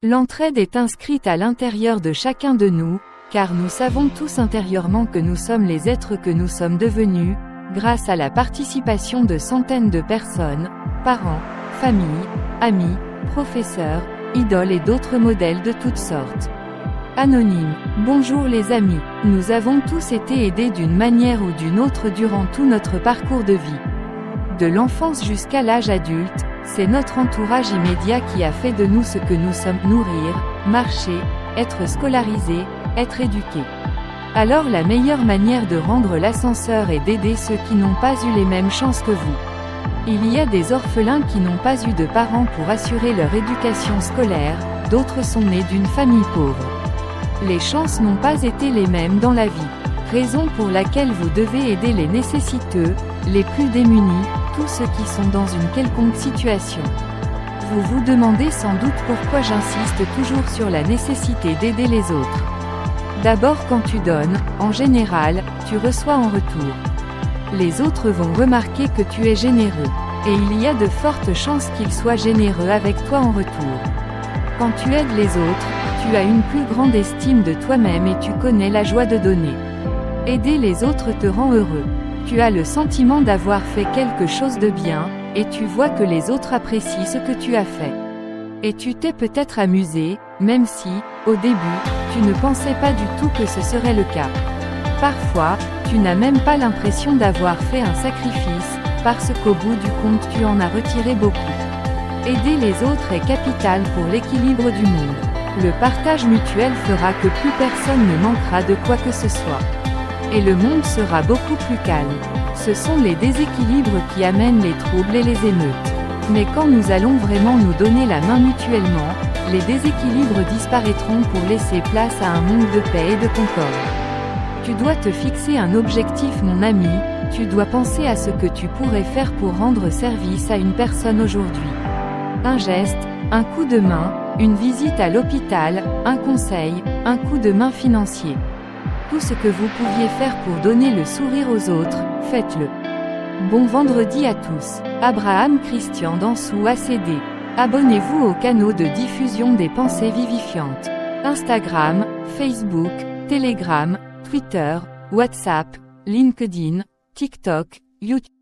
L'entraide est inscrite à l'intérieur de chacun de nous, car nous savons tous intérieurement que nous sommes les êtres que nous sommes devenus, grâce à la participation de centaines de personnes, parents, familles, amis, professeurs, idoles et d'autres modèles de toutes sortes. Anonyme. Bonjour les amis. Nous avons tous été aidés d'une manière ou d'une autre durant tout notre parcours de vie. De l'enfance jusqu'à l'âge adulte, c'est notre entourage immédiat qui a fait de nous ce que nous sommes. Nourrir, marcher, être scolarisé, être éduqué. Alors la meilleure manière de rendre l'ascenseur est d'aider ceux qui n'ont pas eu les mêmes chances que vous. Il y a des orphelins qui n'ont pas eu de parents pour assurer leur éducation scolaire, d'autres sont nés d'une famille pauvre. Les chances n'ont pas été les mêmes dans la vie. Raison pour laquelle vous devez aider les nécessiteux, les plus démunis, tous ceux qui sont dans une quelconque situation. Vous vous demandez sans doute pourquoi j'insiste toujours sur la nécessité d'aider les autres. D'abord quand tu donnes, en général, tu reçois en retour. Les autres vont remarquer que tu es généreux. Et il y a de fortes chances qu'ils soient généreux avec toi en retour. Quand tu aides les autres, tu as une plus grande estime de toi-même et tu connais la joie de donner. Aider les autres te rend heureux. Tu as le sentiment d'avoir fait quelque chose de bien, et tu vois que les autres apprécient ce que tu as fait. Et tu t'es peut-être amusé, même si, au début, tu ne pensais pas du tout que ce serait le cas. Parfois, tu n'as même pas l'impression d'avoir fait un sacrifice, parce qu'au bout du compte tu en as retiré beaucoup. Aider les autres est capital pour l'équilibre du monde. Le partage mutuel fera que plus personne ne manquera de quoi que ce soit. Et le monde sera beaucoup plus calme. Ce sont les déséquilibres qui amènent les troubles et les émeutes. Mais quand nous allons vraiment nous donner la main mutuellement, les déséquilibres disparaîtront pour laisser place à un monde de paix et de concorde. Tu dois te fixer un objectif mon ami, tu dois penser à ce que tu pourrais faire pour rendre service à une personne aujourd'hui. Un geste, un coup de main, une visite à l'hôpital, un conseil, un coup de main financier. Tout ce que vous pouviez faire pour donner le sourire aux autres, faites-le. Bon vendredi à tous. Abraham Christian Dansou ACD. Abonnez-vous au canal de diffusion des pensées vivifiantes. Instagram, Facebook, Telegram, Twitter, WhatsApp, LinkedIn, TikTok, YouTube.